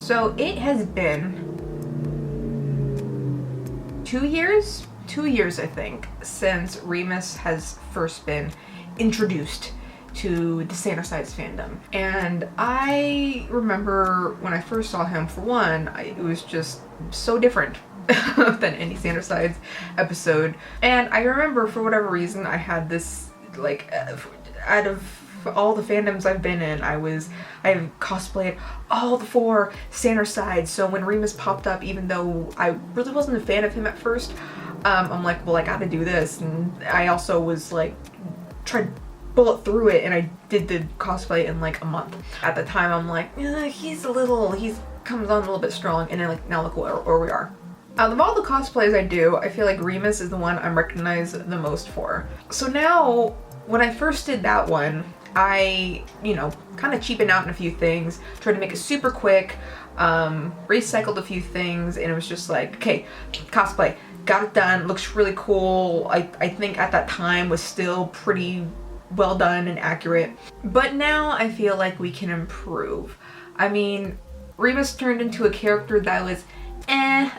So it has been 2 years? 2 years, I think, since Remus has first been introduced to the Sandersides fandom. And I remember when I first saw him, for one, it was just so different than any Sandersides episode. And I remember, for whatever reason, I had this, like, out of all the fandoms I've been in, I've cosplayed all the 4 Sandersides. So when Remus popped up, even though I really wasn't a fan of him at first, I'm like, well, I gotta do this. And I also was like, tried to bullet through it, and I did the cosplay in like a month. At the time, I'm like, he comes on a little bit strong, and then like, now look where we are. Out of all the cosplays I do, I feel like Remus is the one I'm recognized the most for. So now, when I first did that one, I, kind of cheapened out in a few things, tried to make it super quick, recycled a few things, and it was just like, okay, cosplay, got it done, looks really cool. I think at that time was still pretty well done and accurate. But now I feel like we can improve. I mean, Remus turned into a character that was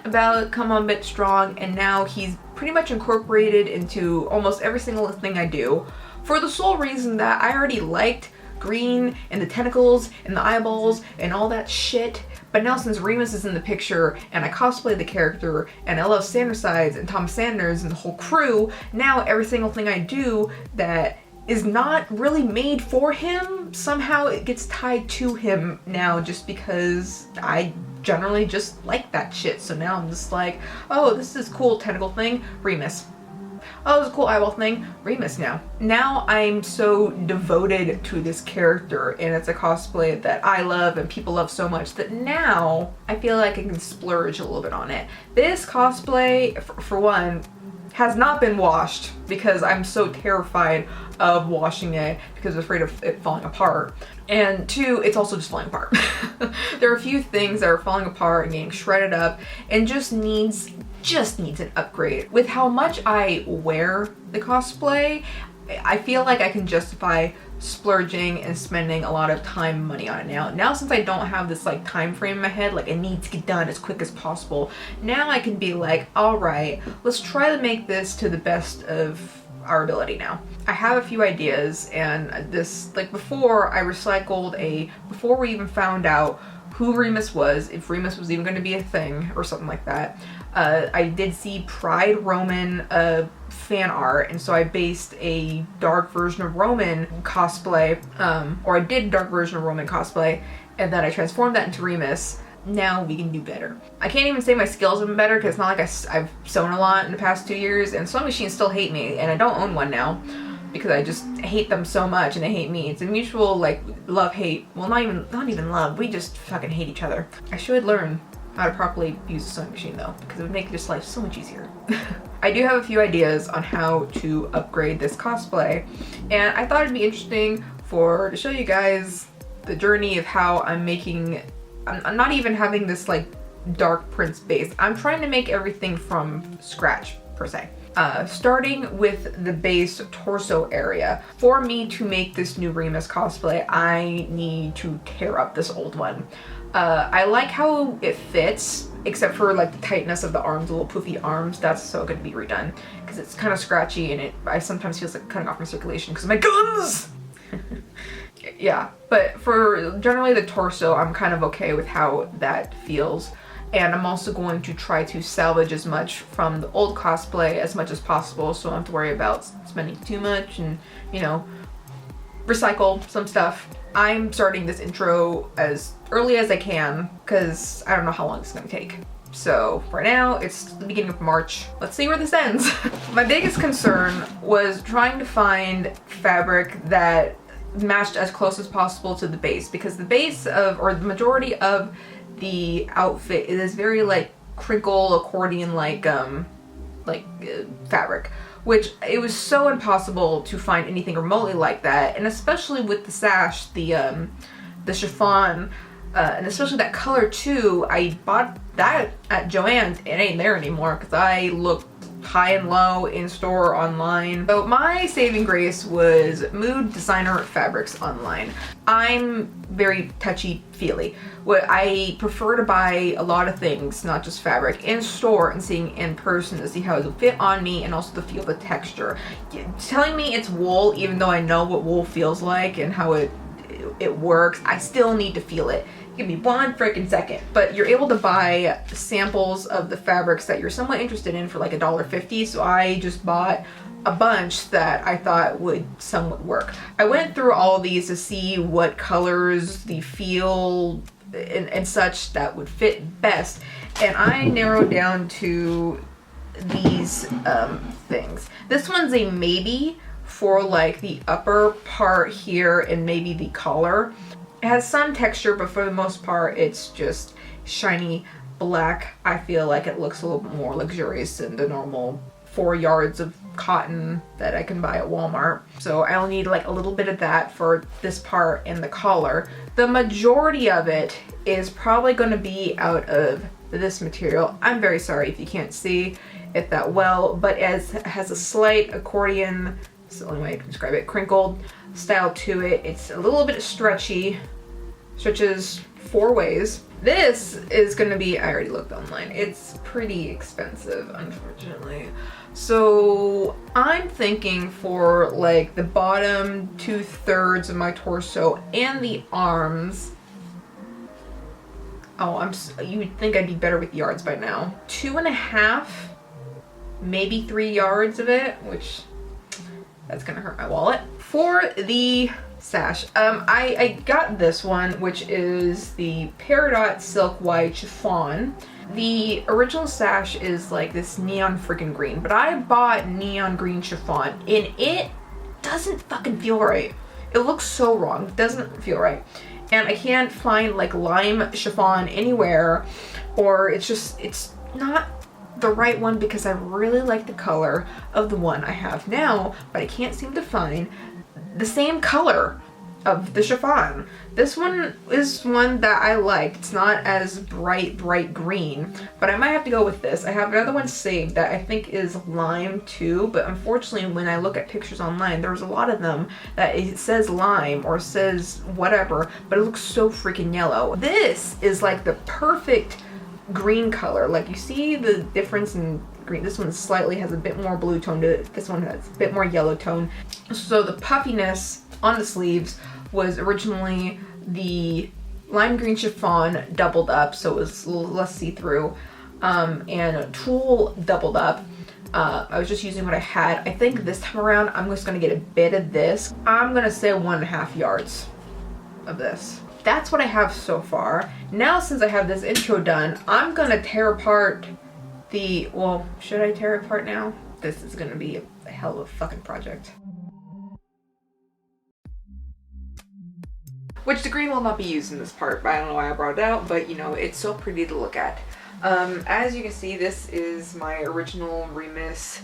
about come on a bit strong, and now he's pretty much incorporated into almost every single thing I do, for the sole reason that I already liked green and the tentacles and the eyeballs and all that shit. But now since Remus is in the picture and I cosplay the character and I love Sandersides and Tom Sanders and the whole crew, now every single thing I do that is not really made for him, somehow it gets tied to him now, just because I generally just like that shit. So now I'm just like, oh, this is cool tentacle thing, Remus. Oh, this is a cool eyeball thing, Remus now. Now I'm so devoted to this character, and it's a cosplay that I love and people love so much, that now I feel like I can splurge a little bit on it. This cosplay, for one, has not been washed because I'm so terrified of washing it because I'm afraid of it falling apart. And 2, it's also just falling apart. There are a few things that are falling apart and getting shredded up and just needs an upgrade. With how much I wear the cosplay, I feel like I can justify splurging and spending a lot of time and money on it now. Now, since I don't have this like time frame in my head, like I need to get done as quick as possible, now I can be like, all right, let's try to make this to the best of our ability now. I have a few ideas, and this, like before before we even found out who Remus was, if Remus was even going to be a thing or something like that, I did see Pride Roman fan art, and so I based a dark version of Roman cosplay, or I did a dark version of Roman cosplay, and then I transformed that into Remus. Now we can do better. I can't even say my skills have been better because it's not like I've sewn a lot in the past 2 years, and sewing machines still hate me, and I don't own one now because I just hate them so much and they hate me. It's a mutual like love-hate. Well, not even love. We just fucking hate each other. I should learn how to properly use a sewing machine though, because it would make this life so much easier. I do have a few ideas on how to upgrade this cosplay, and I thought it'd be interesting to show you guys the journey of how I'm not even having this like dark prince base. I'm trying to make everything from scratch per se. Starting with the base torso area. For me to make this new Remus cosplay, I need to tear up this old one. I like how it fits, except for like the tightness of the arms, the little poofy arms. That's so going to be redone because it's kind of scratchy, and I sometimes feels like cutting off my circulation because of my guns. Yeah, but for generally the torso, I'm kind of okay with how that feels. And I'm also going to try to salvage as much from the old cosplay as much as possible, so I don't have to worry about spending too much and, recycle some stuff. I'm starting this intro as early as I can because I don't know how long it's going to take. So for now, it's the beginning of March. Let's see where this ends. My biggest concern was trying to find fabric that matched as close as possible to the base, because the base or the majority of the outfit is very like crinkle accordion like fabric, which it was so impossible to find anything remotely like that. And especially with the sash, the chiffon, and especially that color too. I bought that at Joann's. It ain't there anymore because I looked high and low, in-store, online. So my saving grace was Mood Designer Fabrics online. I'm very touchy-feely. I prefer to buy a lot of things, not just fabric, in store and seeing in person to see how it will fit on me and also to feel the texture. Telling me it's wool, even though I know what wool feels like and how it works, I still need to feel it. Give me one freaking second. But you're able to buy samples of the fabrics that you're somewhat interested in for like $1.50. So I just bought a bunch that I thought would somewhat work. I went through all of these to see what colors, the feel, and such that would fit best. And I narrowed down to these things. This one's a maybe for like the upper part here and maybe the collar. It has some texture, but for the most part, it's just shiny black. I feel like it looks a little bit more luxurious than the normal 4 yards of cotton that I can buy at Walmart. So I'll need like a little bit of that for this part and the collar. The majority of it is probably going to be out of this material. I'm very sorry if you can't see it that well, but as it has a slight accordion, it's the only way I can describe it, crinkled style to it. It's a little bit stretchy, stretches 4 ways. This is gonna be, I already looked online, it's pretty expensive, unfortunately. So I'm thinking for like the bottom 2/3 of my torso and the arms. Oh, you would think I'd be better with yards by now. 2.5, maybe 3 yards of it, which that's gonna hurt my wallet. For the sash, I got this one, which is the Peridot Silk White Chiffon. The original sash is like this neon freaking green, but I bought neon green chiffon and it doesn't fucking feel right. It looks so wrong. It doesn't feel right. And I can't find like lime chiffon anywhere, or it's not the right one because I really like the color of the one I have now, but I can't seem to find the same color of the chiffon. This one is one that I like. It's not as bright green, but I might have to go with this. I have another one saved that I think is lime too, but unfortunately when I look at pictures online, there's a lot of them that it says lime or says whatever, but it looks so freaking yellow. This is like the perfect green color. Like, you see the difference in green. This one slightly has a bit more blue tone to it. This one has a bit more yellow tone. So the puffiness on the sleeves was originally the lime green chiffon doubled up, so it was a little less see-through, and tulle doubled up. I was just using what I had. I think this time around I'm just gonna get a bit of this. I'm gonna say 1.5 yards of this. That's what I have so far. Now, since I have this intro done, I'm gonna tear apart the, well, should I tear it apart now? This is gonna be a hell of a fucking project. Which the green will not be used in this part, but I don't know why I brought it out, but you know, it's so pretty to look at. As you can see, this is my original Remus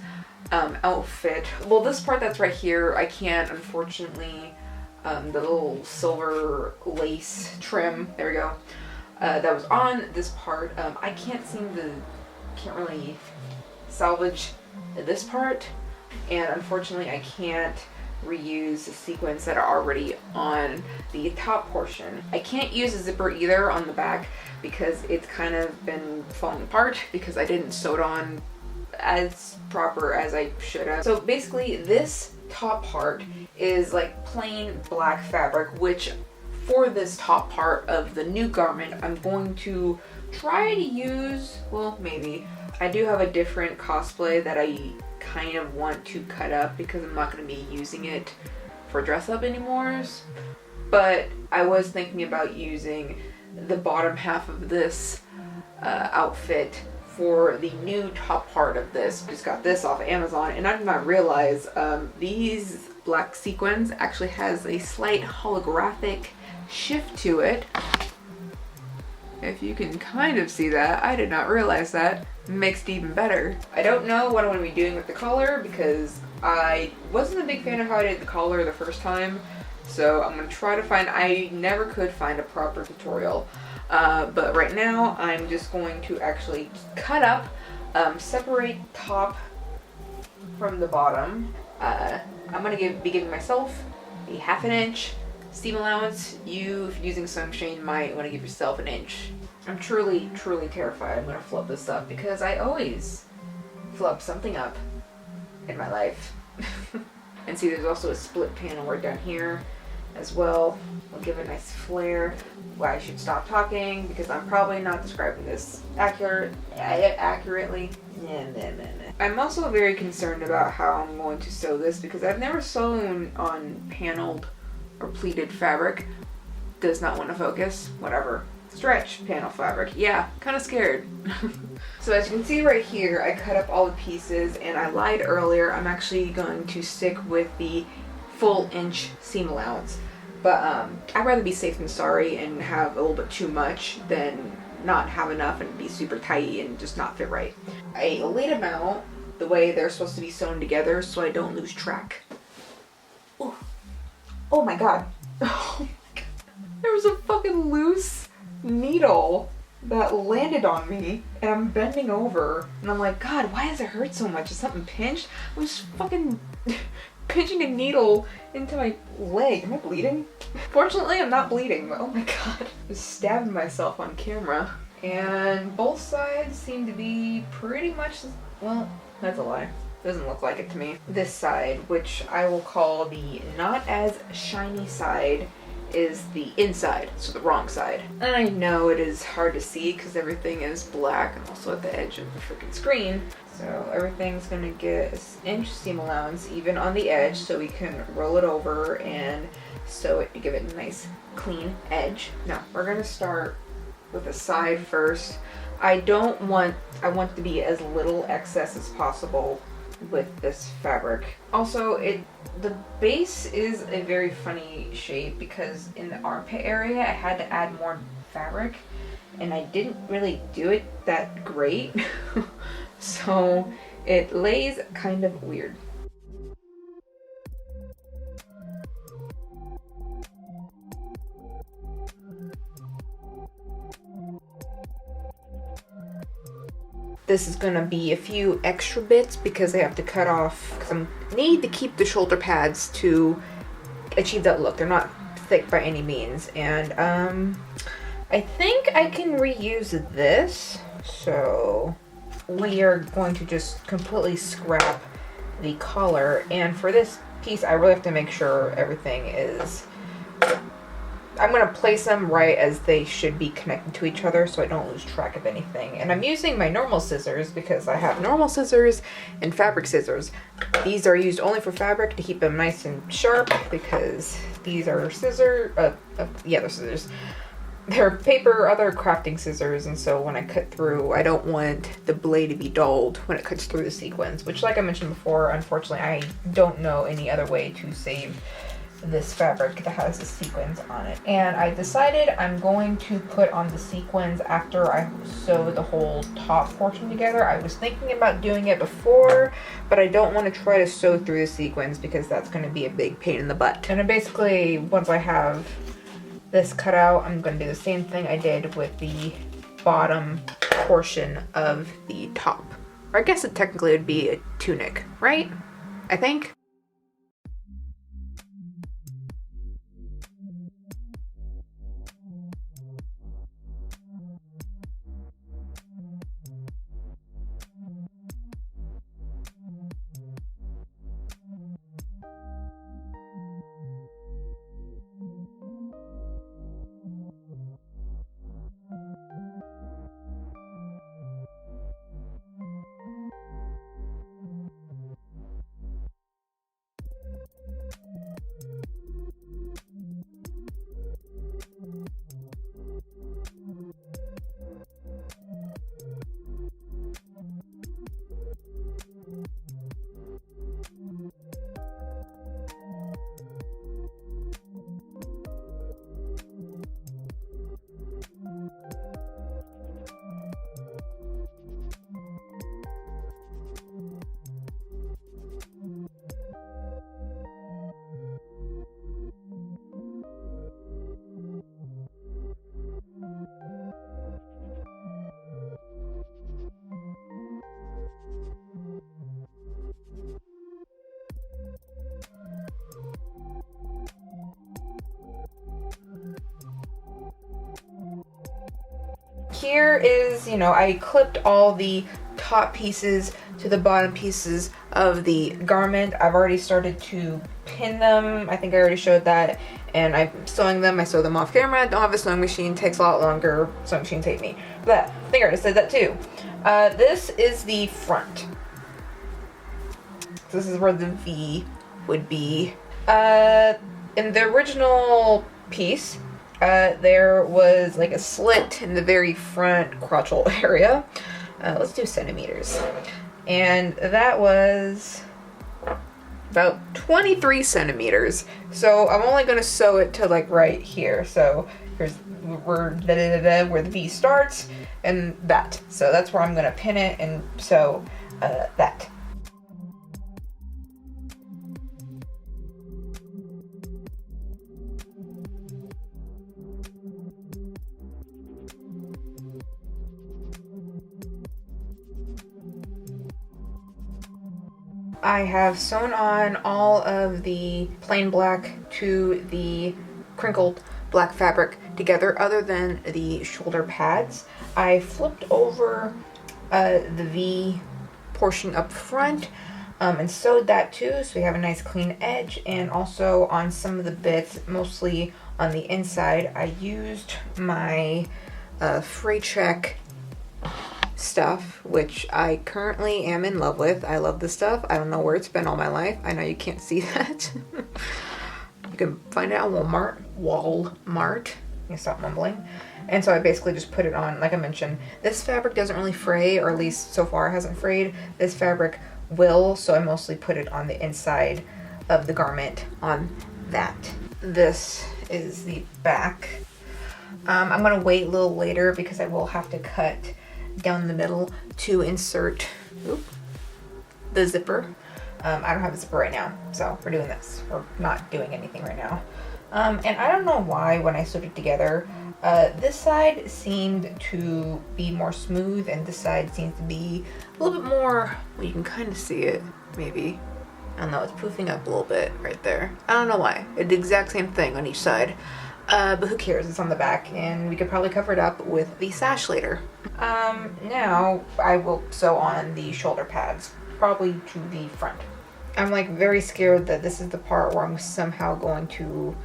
outfit. Well, this part that's right here, I can't, unfortunately, the little silver lace trim, there we go, that was on this part, I can't really salvage this part, and unfortunately I can't reuse the sequins that are already on the top portion. I can't use a zipper either on the back because it's kind of been falling apart because I didn't sew it on as proper as I should have. So basically this top part is like plain black fabric, which for this top part of the new garment I'm going to try to use, well, maybe. I do have a different cosplay that I kind of want to cut up because I'm not going to be using it for dress up anymore, but I was thinking about using the bottom half of this outfit for the new top part of this. Just got this off Amazon, and I did not realize these black sequins actually has a slight holographic shift to it. If you can kind of see that, I did not realize that. Makes it even better. I don't know what I'm going to be doing with the collar because I wasn't a big fan of how I did the collar the first time, so I'm going to try to find, I never could find a proper tutorial, but right now I'm just going to actually cut up, separate top from the bottom. I'm gonna be giving myself a 1/2 inch seam allowance. You, if you're using sewing machine, might want to give yourself 1 inch. I'm truly, truly terrified I'm gonna flub this up because I always flub something up in my life. And see, there's also a split panel right down here as well. We'll give it a nice flare. Well, I should stop talking because I'm probably not describing this accurately. I'm also very concerned about how I'm going to sew this because I've never sewn on paneled or pleated fabric. Does not want to focus. Whatever. Stretch panel fabric. Yeah, kind of scared. So as you can see right here, I cut up all the pieces, and I lied earlier. I'm actually going to stick with the full inch seam allowance. But I'd rather be safe than sorry and have a little bit too much than not have enough and be super tight and just not fit right. I laid them out the way they're supposed to be sewn together so I don't lose track. Ooh. Oh my god. Oh my god. There was a fucking loose needle that landed on me, and I'm bending over and I'm like, God, why does it hurt so much? Is something pinched? I was fucking pinching a needle into my leg. Am I bleeding? Fortunately, I'm not bleeding, but oh my god. Just stabbing myself on camera. And both sides seem to be pretty much, well, that's a lie. Doesn't look like it to me. This side, which I will call the not as shiny side, is the inside, so the wrong side. And I know it is hard to see because everything is black and also at the edge of the freaking screen. So everything's gonna get an inch seam allowance even on the edge so we can roll it over and sew it to give it a nice clean edge. Now we're gonna start with the side first. I want to be as little excess as possible with this fabric. Also, the base is a very funny shape because in the armpit area I had to add more fabric and I didn't really do it that great. So it lays kind of weird. This is gonna be a few extra bits because I have to cut off, because I need to keep the shoulder pads to achieve that look. They're not thick by any means. And I think I can reuse this. So we are going to just completely scrap the collar. And for this piece, I really have to make sure everything is, I'm going to place them right as they should be connected to each other so I don't lose track of anything. And I'm using my normal scissors because I have normal scissors and fabric scissors. These are used only for fabric to keep them nice and sharp because these are they're scissors. They're paper or other crafting scissors, and so when I cut through, I don't want the blade to be dulled when it cuts through the sequins, which, like I mentioned before, unfortunately I don't know any other way to save this fabric that has the sequins on it. And I decided I'm going to put on the sequins after I sew the whole top portion together. I was thinking about doing it before, but I don't want to try to sew through the sequins because that's going to be a big pain in the butt. And then basically, once I have this cut out, I'm going to do the same thing I did with the bottom portion of the top. Or I guess it technically would be a tunic, right? I think. here is, you know, I clipped all the top pieces to the bottom pieces of the garment. I've already started to pin them. I think I already showed that. And I'm sewing them. I sew them off camera. Don't have a sewing machine. Takes a lot longer. Sewing machines hate me. But I think I already said that too. This is the front. This is where the V would be. In the original piece, there was like a slit in the very front crotchal area. Let's do centimeters. And that was about 23 centimeters. So I'm only going to sew it to like right here. So here's where the V starts and that. So that's where I'm going to pin it and sew that. I have sewn on all of the plain black to the crinkled black fabric together, other than the shoulder pads. I flipped over the V portion up front and sewed that too, so we have a nice clean edge. And also on some of the bits, mostly on the inside, I used my Free Check stuff, which I currently am in love with. I love this stuff. I don't know where it's been all my life. I know you can't see that. You can find it at Walmart. Let me stop mumbling. And so I basically just put it on, like I mentioned. This fabric doesn't really fray, or at least so far hasn't frayed. This fabric will, so I mostly put it on the inside of the garment on that. This is the back. I'm gonna wait a little later because I will have to cut down the middle to insert the zipper. I don't have a zipper right now, so we're doing this. We're not doing anything right now. And I don't know why when I sewed it together, this side seemed to be more smooth and this side seems to be a little bit more, well, you can kind of see it, maybe. I don't know, it's poofing up a little bit right there. I don't know why. It's the exact same thing on each side. But who cares, it's on the back and we could probably cover it up with the sash later. Now I will sew on the shoulder pads, probably to the front. I'm like very scared that this is the part where I'm somehow going to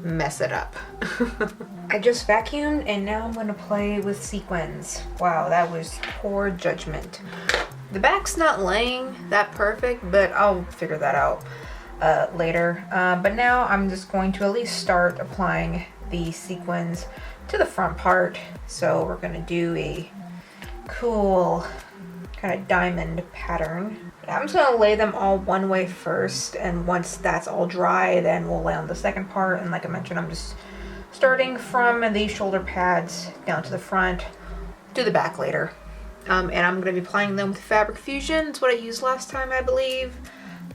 mess it up. I just vacuumed and now I'm going to play with sequins. Wow, that was poor judgment. The back's not laying that perfect, but I'll figure that out later. But now I'm just going to at least start applying the sequins to the front part. So we're going to do a cool kind of diamond pattern. I'm just going to lay them all one way first, and once that's all dry, then we'll lay on the second part. And like I mentioned, I'm just starting from the shoulder pads down to the front, do the back later. And I'm going to be applying them with Fabric Fusion. It's what I used last time, I believe.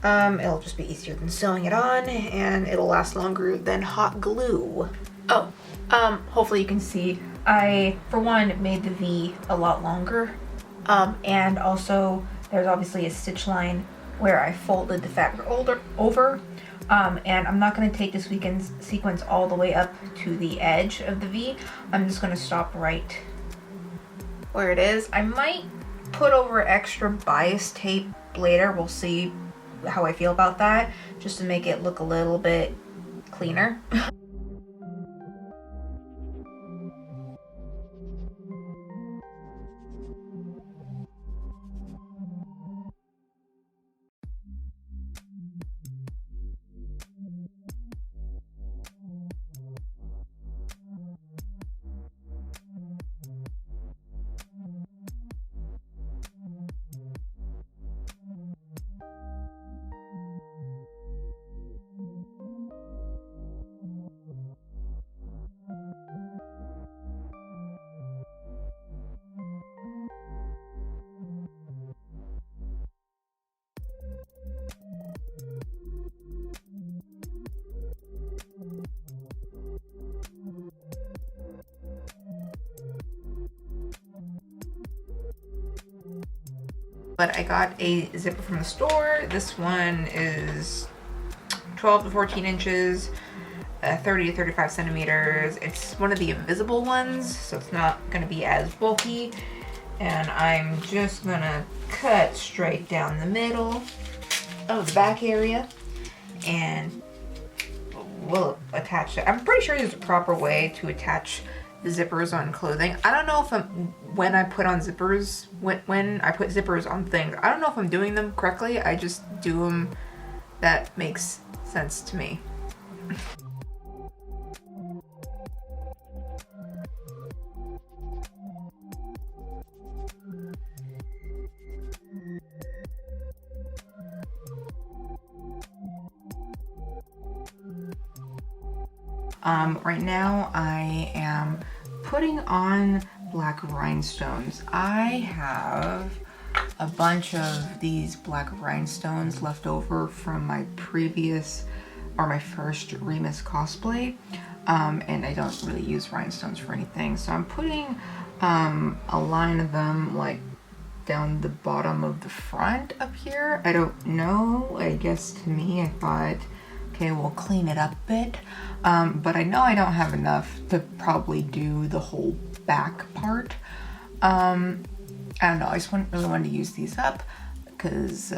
It'll just be easier than sewing it on, and it'll last longer than hot glue. Oh, hopefully you can see, I, for one, made the V a lot longer. And also, there's obviously a stitch line where I folded the fabric over. And I'm not going to take this sequence all the way up to the edge of the V. I'm just going to stop right where it is. I might put over extra bias tape later. We'll see how I feel about that, just to make it look a little bit cleaner. But I got a zipper from the store. This one is 12 to 14 inches. 30 to 35 centimeters. It's one of the invisible ones, so it's not gonna be as bulky. And I'm just gonna cut straight down the middle of the back area, and we'll attach it. I'm pretty sure there's a proper way to attach the zippers on clothing. I don't know if when I put on zippers, when I put zippers on things, I don't know if I'm doing them correctly. I just do them. That makes sense to me. Right now I am putting on black rhinestones. I have a bunch of these black rhinestones left over from my previous or my first Remus cosplay, and I don't really use rhinestones for anything, so I'm putting a line of them like down the bottom of the front up here. I don't know, I guess to me I thought, okay, we'll clean it up a bit, but I know I don't have enough to probably do the whole back part. I don't know, I just really wanted to use these up because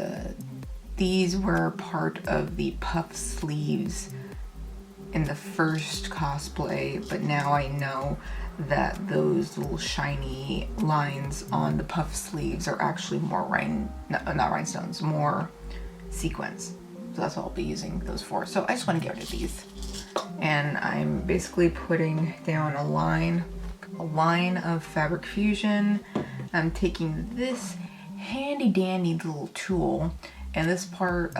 these were part of the puff sleeves in the first cosplay, but now I know that those little shiny lines on the puff sleeves are actually more not rhinestones, more sequins. So that's what I'll be using those for. So I just want to get rid of these. And I'm basically putting down a line of fabric fusion. I'm taking this handy dandy little tool, and this part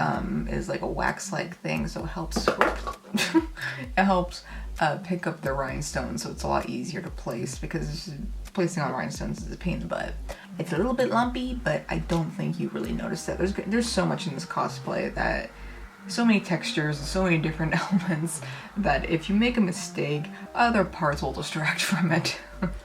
is like a wax-like thing, so it helps it helps pick up the rhinestones, so it's a lot easier to place, because placing on rhinestones is a pain in the butt. It's a little bit lumpy, but I don't think you really notice that. There's so much in this cosplay, that so many textures and so many different elements, that if you make a mistake, other parts will distract from it.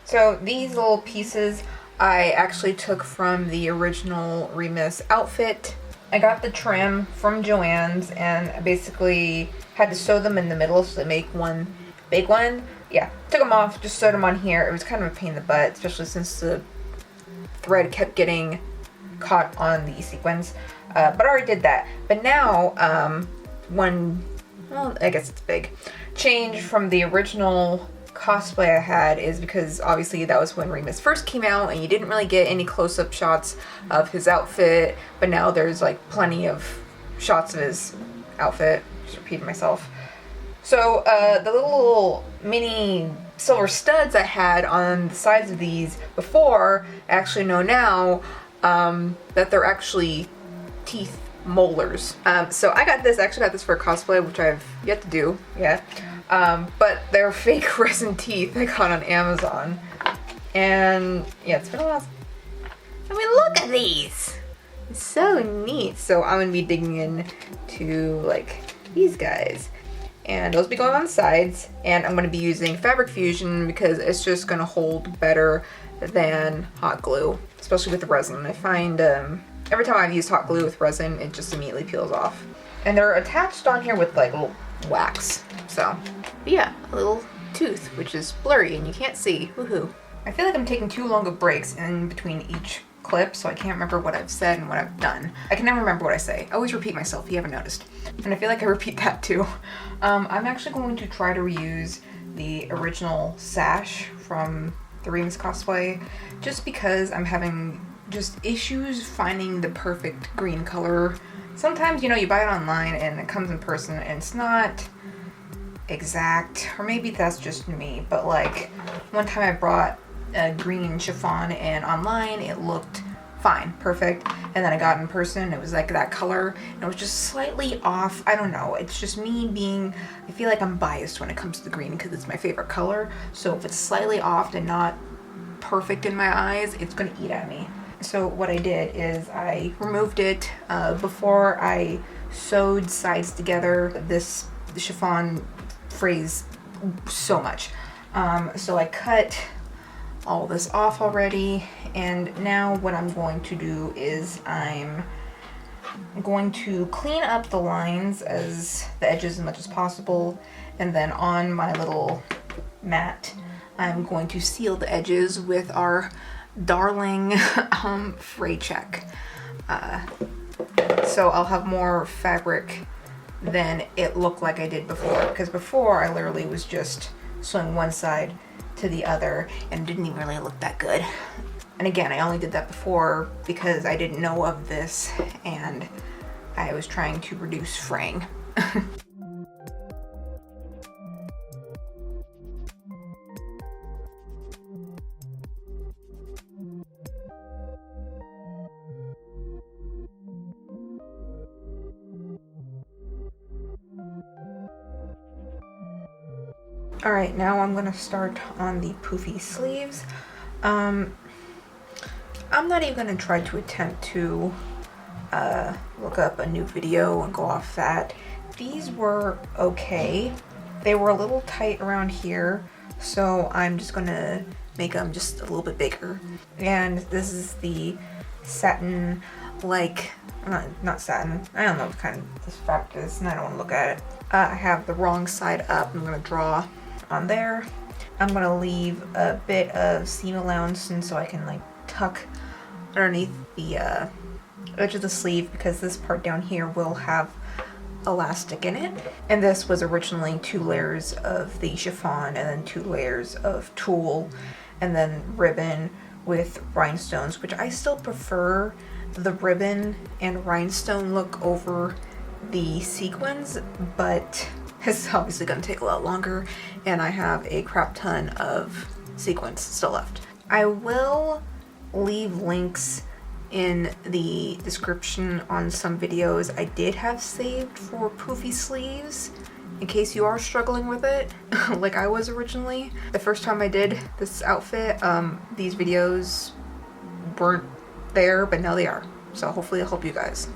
So these little pieces I actually took from the original Remus outfit. I got the trim from Joann's, and I basically had to sew them in the middle so they make one big one. Yeah, took them off, just sewed them on here. It was kind of a pain in the butt, especially since the thread kept getting caught on the sequins. But I already did that. But now, well, I guess it's big change from the original cosplay I had is because obviously that was when Remus first came out and you didn't really get any close-up shots of his outfit, but now there's like plenty of shots of his outfit. Just repeating myself. So the little mini silver studs I had on the sides of these before, I actually know now that they're actually teeth molars. So I actually got this for a cosplay, which I've yet to do yet. But they're fake resin teeth I got on Amazon. And yeah, it's been a while. I mean, look at these! It's so neat. So I'm gonna be digging into like these guys. And those will be going on the sides. And I'm gonna be using fabric fusion because it's just gonna hold better than hot glue, especially with the resin. I find every time I've used hot glue with resin, it just immediately peels off. And they're attached on here with like little wax. So, but yeah, a little tooth, which is blurry and you can't see. Woohoo. I feel like I'm taking too long of breaks in between each clip, so I can't remember what I've said and what I've done. I can never remember what I say. I always repeat myself, if you haven't noticed. And I feel like I repeat that too. I'm actually going to try to reuse the original sash from the Remus cosplay, just because I'm having just issues finding the perfect green color. Sometimes, you know, you buy it online and it comes in person and it's not exact, or maybe that's just me, but like one time I brought a green chiffon and online it looked fine, perfect, and then I got in person, it was like that color and it was just slightly off. I don't know, it's just me being, I feel like I'm biased when it comes to the green because it's my favorite color, so if it's slightly off and not perfect in my eyes, it's gonna eat at me. So what I did is I removed it before I sewed sides together. This chiffon frays so much. So I cut all this off already, and now what I'm going to do is I'm I'm going to clean up the lines as the edges as much as possible, and then on my little mat, I'm going to seal the edges with our darling fray check. So I'll have more fabric than it looked like I did before, because before I literally was just sewing one side to the other and didn't even really look that good. And again, I only did that before because I didn't know of this and I was trying to reduce fraying. Alright, now I'm gonna start on the poofy sleeves. I'm not even gonna try to attempt to look up a new video and go off that. These were okay. They were a little tight around here, so I'm just gonna make them just a little bit bigger. And this is the satin, like, not satin, I don't know what kind of this fabric is, and I don't want to look at it. I have the wrong side up. I'm gonna draw on there. I'm gonna leave a bit of seam allowance and so I can like tuck underneath the edge of the sleeve, because this part down here will have elastic in it. And this was originally 2 layers of the chiffon and then 2 layers of tulle and then ribbon with rhinestones, which I still prefer the ribbon and rhinestone look over the sequins, but it's obviously going to take a lot longer and I have a crap ton of sequins still left. I will leave links in the description on some videos I did have saved for poofy sleeves in case you are struggling with it like I was originally. The first time I did this outfit, these videos weren't there, but now they are. So hopefully it'll help you guys.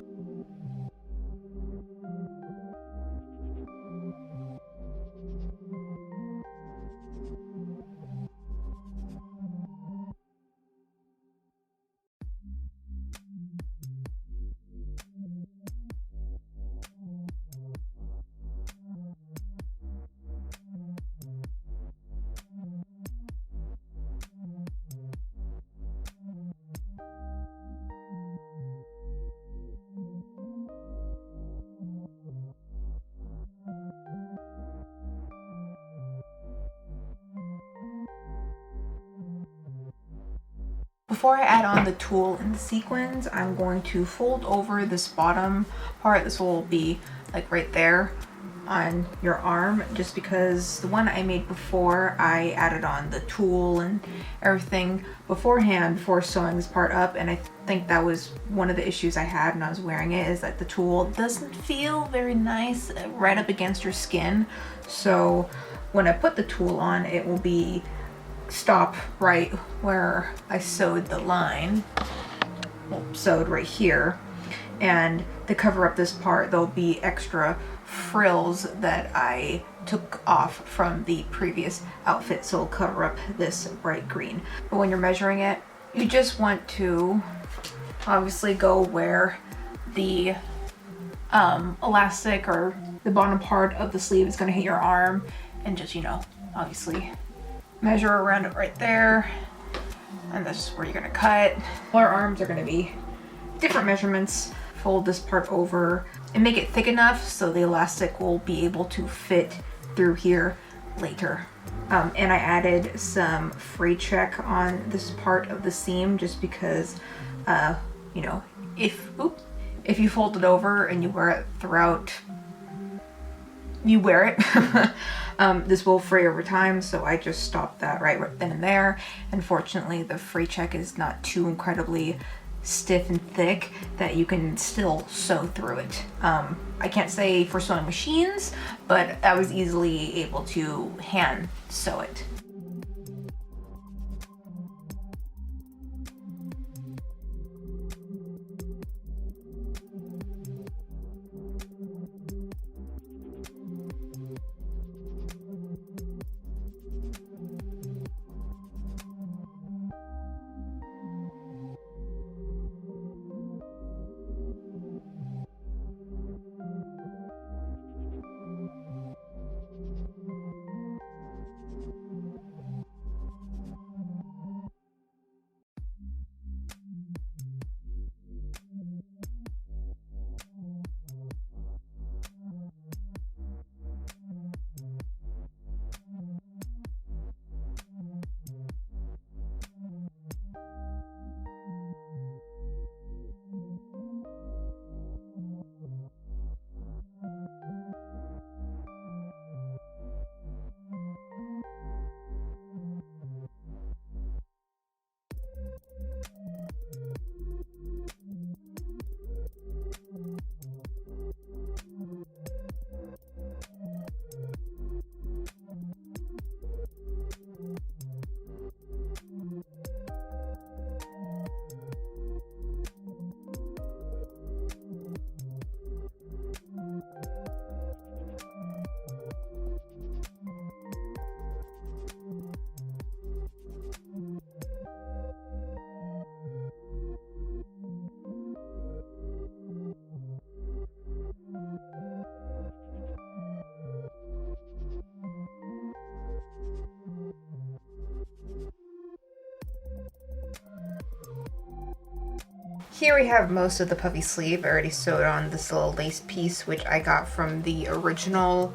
Before I add on the tulle and the sequins, I'm going to fold over this bottom part. This will be like right there on your arm, just because the one I made before, I added on the tulle and everything beforehand before sewing this part up, and I think that was one of the issues I had when I was wearing it, is that the tulle doesn't feel very nice right up against your skin. So when I put the tulle on, it will be stop right where I sewed the line, well, sewed right here, and to cover up this part there'll be extra frills that I took off from the previous outfit, so it'll cover up this bright green. But when you're measuring it, you just want to obviously go where the elastic or the bottom part of the sleeve is going to hit your arm, and just, you know, obviously measure around it right there, and this is where you're going to cut. Our arms are going to be different measurements. Fold this part over and make it thick enough so the elastic will be able to fit through here later. And I added some fray check on this part of the seam just because, you know, if you fold it over and you wear it throughout, this will fray over time, so I just stopped that right then and there. Unfortunately, the fray check is not too incredibly stiff and thick that you can still sew through it. I can't say for sewing machines, but I was easily able to hand sew it. here we have most of the puffy sleeve. I already sewed on this little lace piece, which I got from the original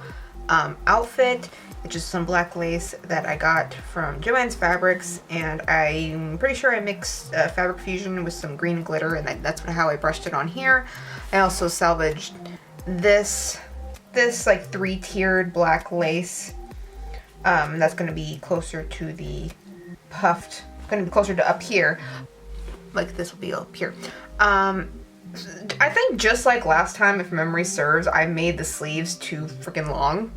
outfit. It's just some black lace that I got from Joann's Fabrics, and I'm pretty sure I mixed Fabric Fusion with some green glitter, and that's how I brushed it on here. I also salvaged this like 3-tiered black lace. That's going to be closer to the puffed, going to be closer to up here. Like this will be up here. I think just like last time, if memory serves, I made the sleeves too freaking long.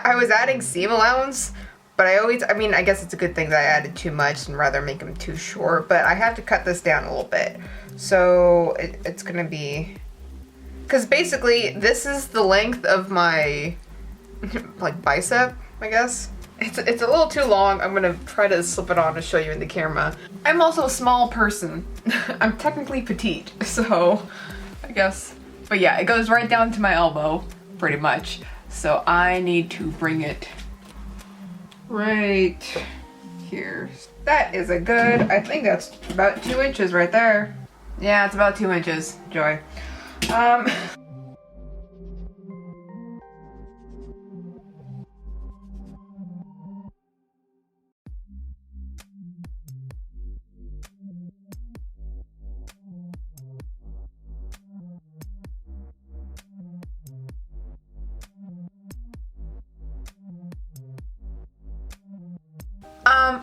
I was adding seam allowance, but I mean, I guess it's a good thing that I added too much and rather make them too short, but I have to cut this down a little bit. So it's gonna be, because basically this is the length of my like bicep, I guess. It's a little too long. I'm gonna try to slip it on to show you in the camera. I'm also a small person. I'm technically petite, so I guess. But yeah, it goes right down to my elbow, pretty much. So I need to bring it right here. That is a good, I think that's about 2 inches right there. Yeah, it's about 2 inches, Joy.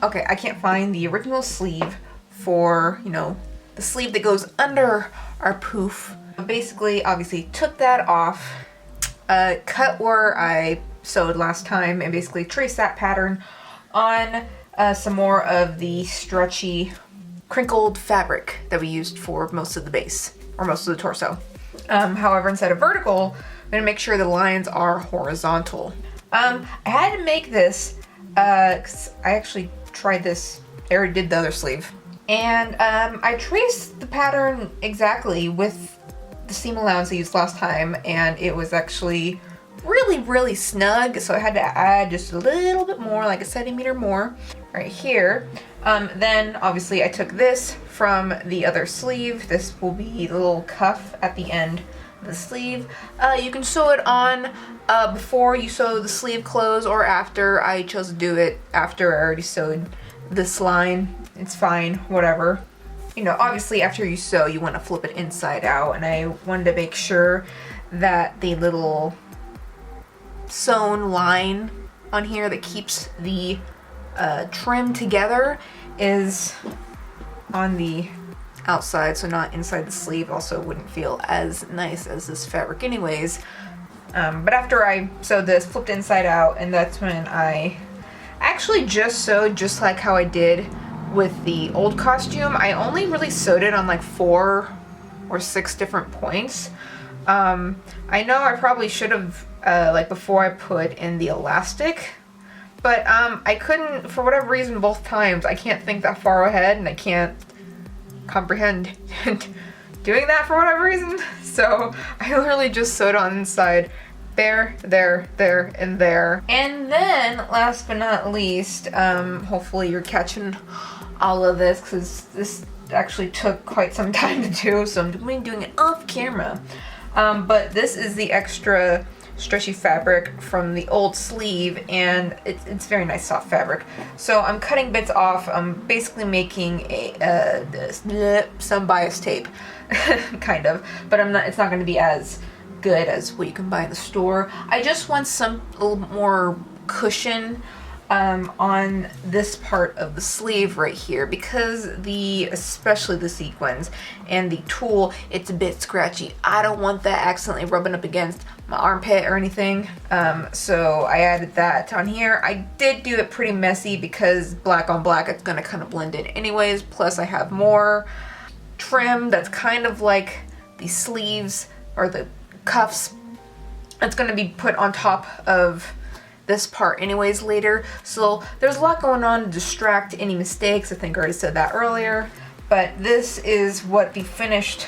Okay, I can't find the original sleeve for, you know, the sleeve that goes under our poof. Basically, obviously took that off, cut where I sewed last time, and basically traced that pattern on some more of the stretchy, crinkled fabric that we used for most of the base, or most of the torso. However, instead of vertical, I'm gonna make sure the lines are horizontal. I had to make this because I actually tried this, I already did the other sleeve. And I traced the pattern exactly with the seam allowance I used last time, and it was actually really, really snug, so I had to add just a little bit more, like a centimeter more, right here. Then obviously I took this from the other sleeve. This will be the little cuff at the end of the sleeve. You can sew it on before you sew the sleeve close or after. I chose to do it after I already sewed this line. It's fine, whatever. You know, obviously after you sew, you want to flip it inside out, and I wanted to make sure that the little sewn line on here that keeps the trim together is on the outside, so not inside the sleeve. Also wouldn't feel as nice as this fabric anyways. But after I sewed this, flipped inside out, and that's when I actually just sewed just like how I did with the old costume. I only really sewed it on like 4 or 6 different points. I know I probably should have, like before I put in the elastic, but I couldn't, for whatever reason, both times. I can't think that far ahead, and I can't comprehend doing that for whatever reason. So I literally just sewed on inside there, there, there, and there. And then, last but not least, hopefully you're catching all of this, because this actually took quite some time to do, so I'm doing it off camera. But this is the extra stretchy fabric from the old sleeve, and it's very nice soft fabric. So I'm cutting bits off. I'm basically making some bias tape, kind of, but it's not going to be as good as what you can buy in the store. I just want some a little more cushion on this part of the sleeve right here, because especially the sequins and the tulle, it's a bit scratchy. I don't want that accidentally rubbing up against my armpit or anything. So I added that on here. I did do it pretty messy because black on black, it's gonna kind of blend in anyways. Plus I have more trim that's kind of like the sleeves or the cuffs. It's gonna be put on top of this part anyways later. So there's a lot going on to distract any mistakes. I think I already said that earlier. But this is what the finished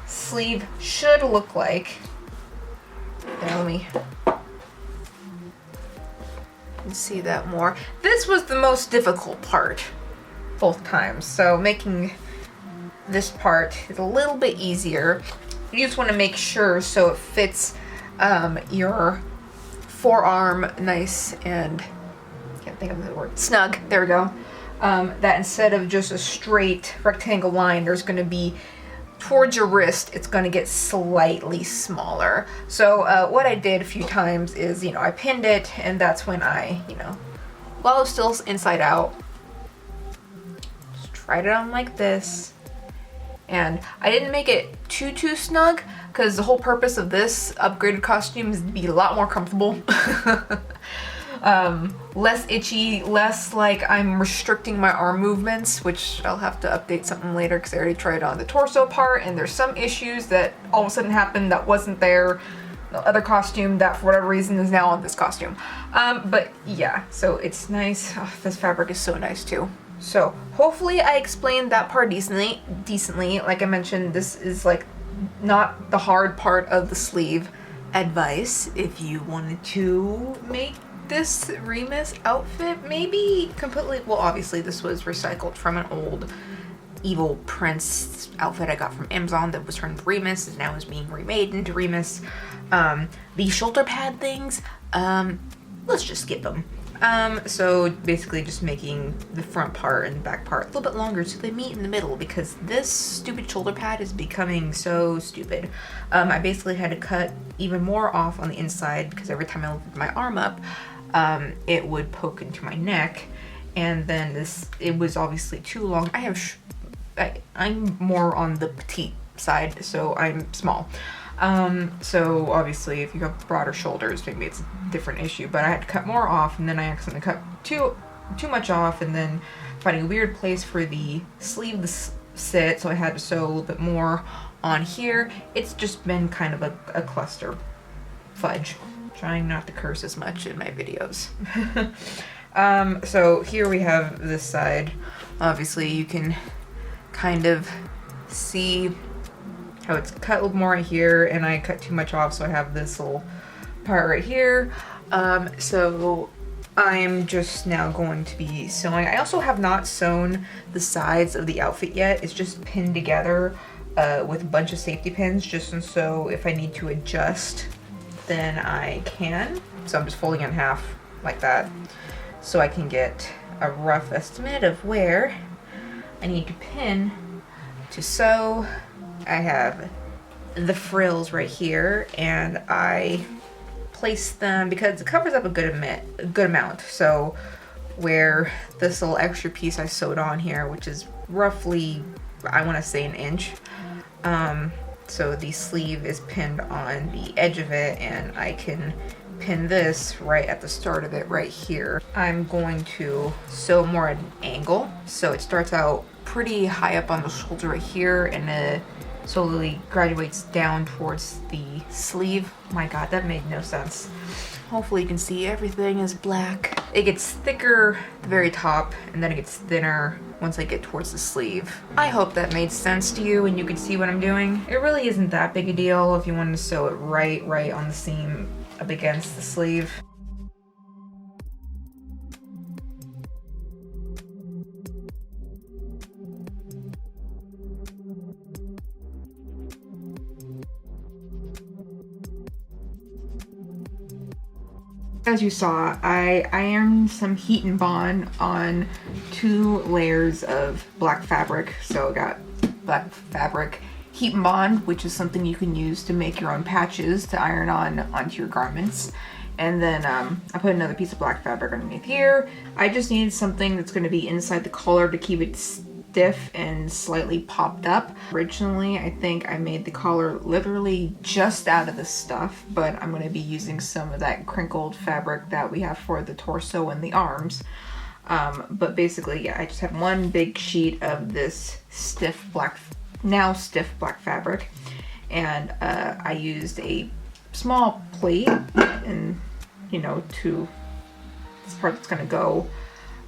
sleeve should look like. Now let me see that more. This was the most difficult part both times. So making this part is a little bit easier. You just want to make sure so it fits your forearm nice and, can't think of the word, snug, there we go. That instead of just a straight rectangle line, there's going to be towards your wrist, it's going to get slightly smaller. So what I did a few times is, you know, I pinned it, and that's when I, you know, while it's still inside out, just tried it on like this. And I didn't make it too snug, because the whole purpose of this upgraded costume is to be a lot more comfortable. Less itchy, less like I'm restricting my arm movements, which I'll have to update something later because I already tried on the torso part, and there's some issues that all of a sudden happened that wasn't there. The other costume that for whatever reason is now on this costume. But yeah, so it's nice. Oh, this fabric is so nice too. So hopefully I explained that part decently. Like I mentioned, this is like not the hard part of the sleeve. Advice, if you wanted to make this Remus outfit maybe completely, well obviously this was recycled from an old evil prince outfit I got from Amazon that was turned into Remus and now is being remade into Remus. The shoulder pad things, let's just skip them. So basically just making the front part and back part a little bit longer so they meet in the middle, because this stupid shoulder pad is becoming so stupid. I basically had to cut even more off on the inside because every time I lifted my arm up, it would poke into my neck, and then it was obviously too long. I'm more on the petite side, so I'm small. So obviously if you have broader shoulders, maybe it's a different issue, but I had to cut more off, and then I accidentally cut too much off, and then finding a weird place for the sleeve to sit, so I had to sew a little bit more on here. It's just been kind of a cluster fudge. Trying not to curse as much in my videos. So here we have this side. Obviously you can kind of see how it's cut a little more right here, and I cut too much off, so I have this little part right here. So I'm just now going to be sewing. I also have not sewn the sides of the outfit yet. It's just pinned together with a bunch of safety pins, just so if I need to adjust, then I can. So I'm just folding it in half like that, so I can get a rough estimate of where I need to pin to sew. I have the frills right here, and I place them because it covers up a good amount. So where this little extra piece I sewed on here, which is roughly, I want to say, an inch. So the sleeve is pinned on the edge of it, and I can pin this right at the start of it right here. I'm going to sew more at an angle, so it starts out pretty high up on the shoulder right here, and it slowly graduates down towards the sleeve. My god, that made no sense. Hopefully you can see everything is black. It gets thicker at the very top, and then it gets thinner once I get towards the sleeve. I hope that made sense to you and you can see what I'm doing. It really isn't that big a deal if you want to sew it right on the seam up against the sleeve. As you saw, I ironed some heat and bond on 2 layers of black fabric. So I got black fabric heat and bond, which is something you can use to make your own patches to iron onto your garments. And then I put another piece of black fabric underneath here. I just needed something that's going to be inside the collar to keep it stiff and slightly popped up. Originally, I think I made the collar literally just out of this stuff, but I'm going to be using some of that crinkled fabric that we have for the torso and the arms. But basically, yeah, I just have one big sheet of this stiff black fabric, and I used a small plate, and to this part that's going to go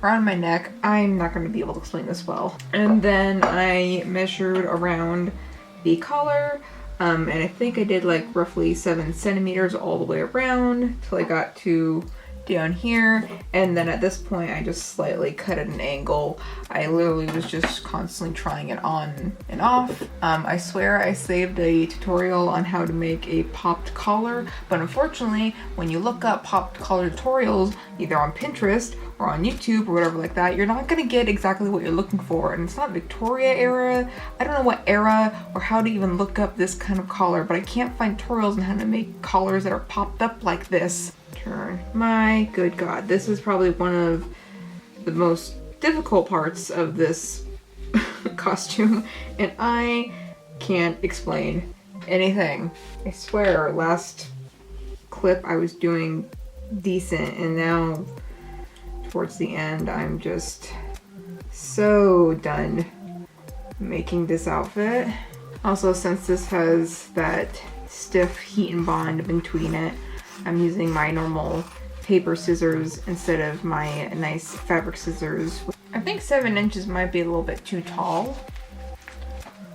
around my neck. I'm not going to be able to explain this well. And then I measured around the collar, and I think I did like roughly 7 centimeters all the way around till I got to down here, and then at this point I just slightly cut at an angle. I literally was just constantly trying it on and off. I swear I saved a tutorial on how to make a popped collar, but unfortunately when you look up popped collar tutorials either on Pinterest or on YouTube or whatever like that, you're not gonna get exactly what you're looking for, and it's not Victoria era. I don't know what era or how to even look up this kind of collar, but I can't find tutorials on how to make collars that are popped up like this. My good God, this is probably one of the most difficult parts of this costume, and I can't explain anything. I swear, last clip I was doing decent, and now towards the end I'm just so done making this outfit. Also, since this has that stiff heat and bond between it, I'm using my normal paper scissors instead of my nice fabric scissors. I think 7 inches might be a little bit too tall.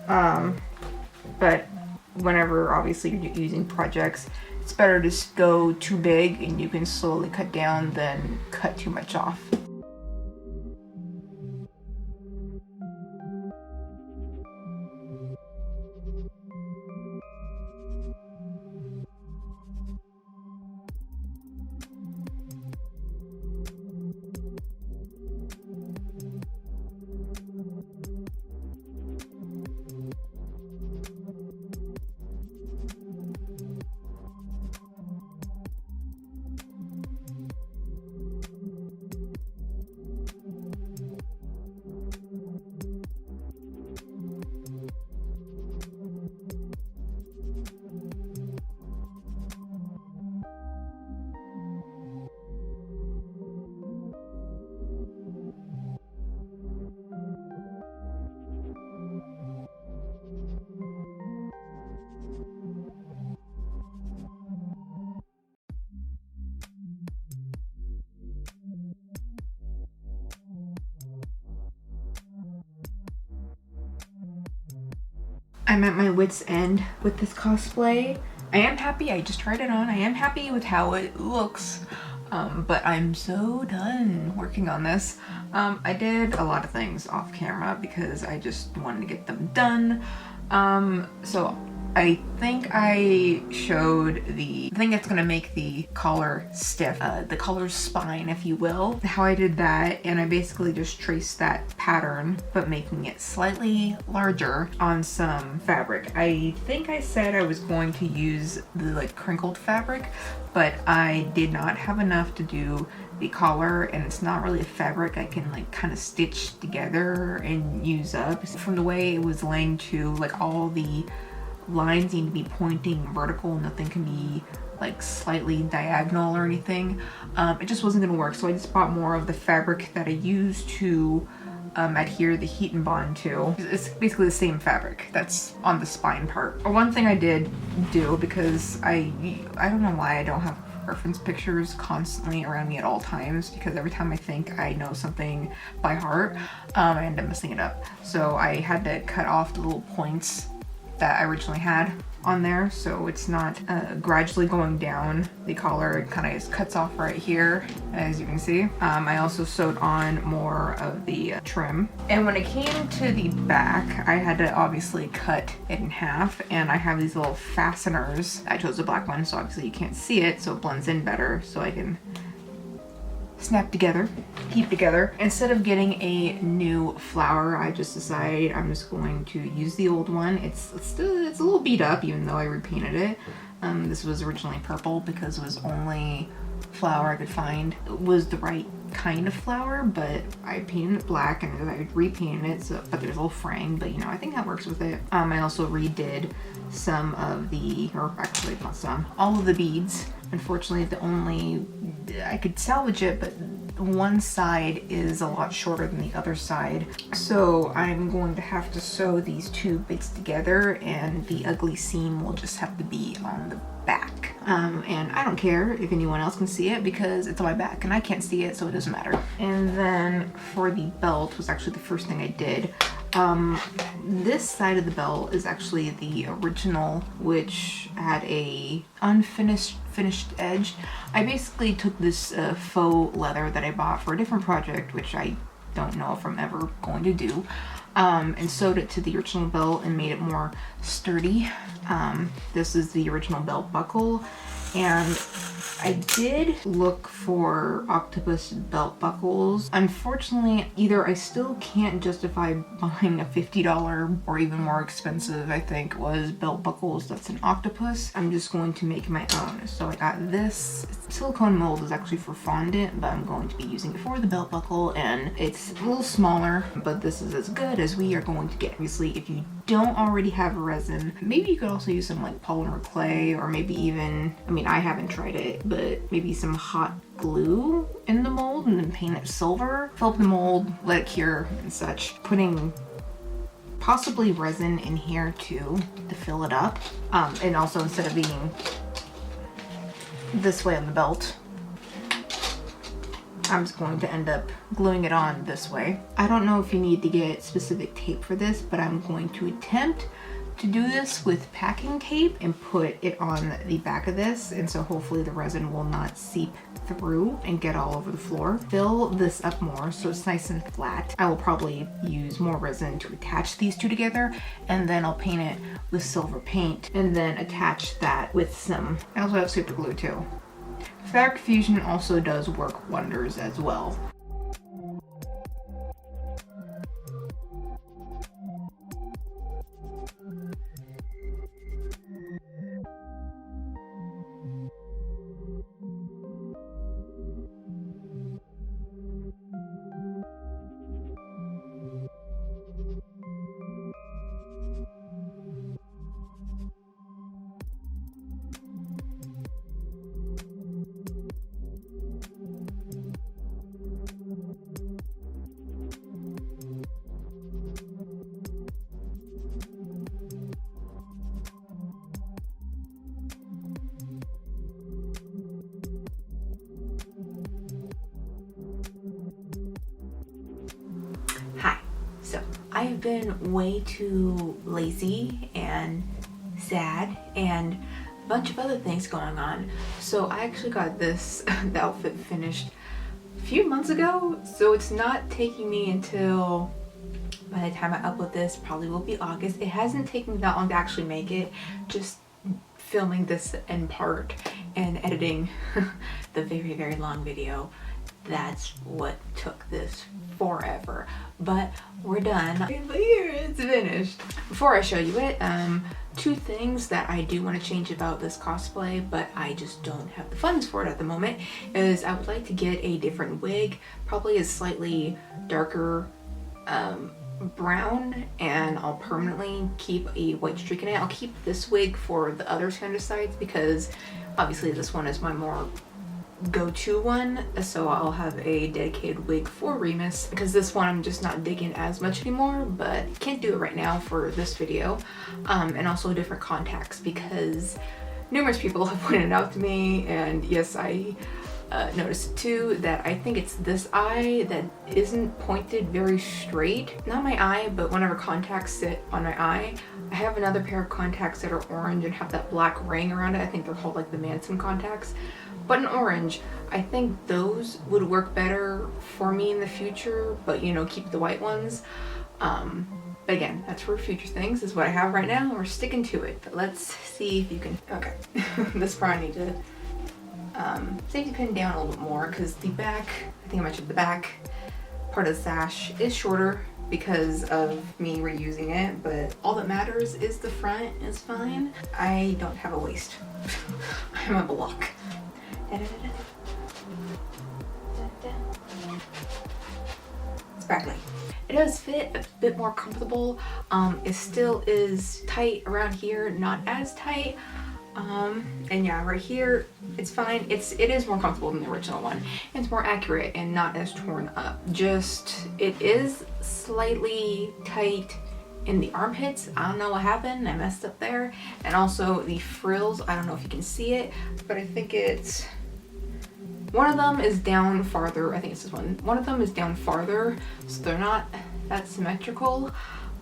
But whenever obviously you're using projects, it's better to go too big and you can slowly cut down than cut too much off. I'm at my wit's end with this cosplay. I am happy, I just tried it on. I am happy with how it looks, but I'm so done working on this. I did a lot of things off camera because I just wanted to get them done. So I think I showed the thing that's gonna make the collar stiff, the collar's spine, if you will, how I did that, and I basically just traced that pattern, but making it slightly larger on some fabric. I think I said I was going to use the like crinkled fabric, but I did not have enough to do the collar, and it's not really a fabric I can like kind of stitch together and use up. From the way it was laying to, like all the lines need to be pointing vertical, nothing can be like slightly diagonal or anything. It just wasn't gonna work, so I just bought more of the fabric that I used to adhere the heat and bond to. It's basically the same fabric that's on the spine part. One thing I did do, because I don't know why I don't have reference pictures constantly around me at all times, because every time I think I know something by heart, I end up messing it up. So I had to cut off the little points that I originally had on there, so it's not gradually going down the collar. It kind of just cuts off right here, as you can see. I also sewed on more of the trim, and when it came to the back, I had to obviously cut it in half, and I have these little fasteners. I chose the black one, so obviously you can't see it, so it blends in better, so I can snap together, keep together. Instead of getting a new flower, I just decided I'm just going to use the old one. It's a little beat up, even though I repainted it. This was originally purple because it was only flower I could find. It was the right kind of flower, but I painted it black and I repainted it, so, but there's a little fraying, but you know, I think that works with it. I also redid some of the, or actually not some, all of the beads. Unfortunately, I could salvage it, but one side is a lot shorter than the other side. So I'm going to have to sew these two bits together, and the ugly seam will just have to be on the back. And I don't care if anyone else can see it because it's on my back and I can't see it, so it doesn't matter. And then for the belt was actually the first thing I did. This side of the belt is actually the original, which had a finished edge. I basically took this faux leather that I bought for a different project, which I don't know if I'm ever going to do, and sewed it to the original belt and made it more sturdy. This is the original belt buckle, and I did look for octopus belt buckles. Unfortunately, either I still can't justify buying a $50 or even more expensive, I think, was belt buckles that's an octopus. I'm just going to make my own. So I got this. Silicone mold is actually for fondant, but I'm going to be using it for the belt buckle, and it's a little smaller, but this is as good as we are going to get. Obviously, if you don't already have a resin, maybe you could also use some like polymer clay, or maybe even, I mean, I haven't tried it, but maybe some hot glue in the mold and then paint it silver. Fill up the mold, let it cure and such. Putting possibly resin in here too to fill it up. And also, instead of being this way on the belt, I'm just going to end up gluing it on this way. I don't know if you need to get specific tape for this, but I'm going to attempt to do this with packing tape and put it on the back of this, and so hopefully the resin will not seep through and get all over the floor. Fill this up more so it's nice and flat. I will probably use more resin to attach these two together, and then I'll paint it with silver paint and then attach that with some, I also have super glue too. Fabric fusion also does work wonders as well. I have been way too lazy and sad and a bunch of other things going on. So I actually got this the outfit finished a few months ago. So it's not taking me until, by the time I upload this, probably will be August. It hasn't taken me that long to actually make it. Just filming this in part and editing the very, very long video. That's what took this forever, but we're done. But here it's finished. Before I show you it, two things that I do want to change about this cosplay, but I just don't have the funds for it at the moment, is I would like to get a different wig, probably a slightly darker brown, and I'll permanently keep a white streak in it. I'll keep this wig for the other kind of sides because obviously this one is my more go-to one, so I'll have a dedicated wig for Remus because this one I'm just not digging as much anymore, but can't do it right now for this video. And also different contacts because numerous people have pointed out to me, and yes, I noticed it too, that I think it's this eye that isn't pointed very straight. Not my eye, but whenever contacts sit on my eye. I have another pair of contacts that are orange and have that black ring around it. I think they're called like the Manson contacts. But in orange, I think those would work better for me in the future, but you know, keep the white ones. But again, that's for future things. This is what I have right now, and we're sticking to it. But let's see if you can, okay. This part I need to safety pin down a little bit more because the back, I think I mentioned the back part of the sash is shorter because of me reusing it, but all that matters is the front is fine. I don't have a waist. I'm a block. Sparkly. It does fit a bit more comfortable. It still is tight around here, not as tight. And yeah, right here it's fine. It is more comfortable than the original one. It's more accurate and not as torn up. Just, it is slightly tight in the armpits. I don't know what happened, I messed up there. And also the frills, I don't know if you can see it, but I think it's, one of them is down farther. I think it's this one. One of them is down farther, so they're not that symmetrical.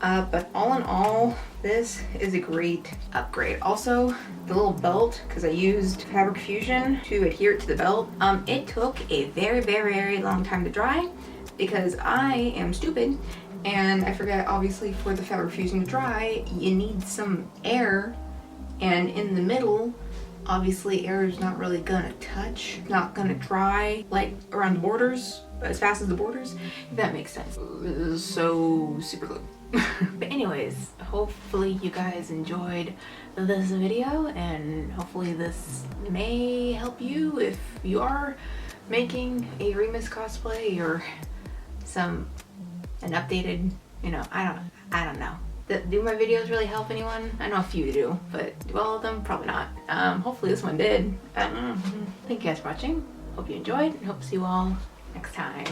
But all in all, this is a great upgrade. Also, the little belt, because I used Fabric Fusion to adhere to the belt, it took a very, very, very long time to dry because I am stupid and I forgot, obviously, for the Fabric Fusion to dry, you need some air, and in the middle, obviously air is not really gonna touch, not gonna dry like around the borders as fast as the borders, if that makes sense. So super glue. But anyways, hopefully you guys enjoyed this video, and hopefully this may help you if you are making a Remus cosplay or an updated, you know, I don't know. Do my videos really help anyone? I know a few do, but do all of them? Probably not. Hopefully this one did. I don't know. Thank you guys for watching. Hope you enjoyed, and hope to see you all next time.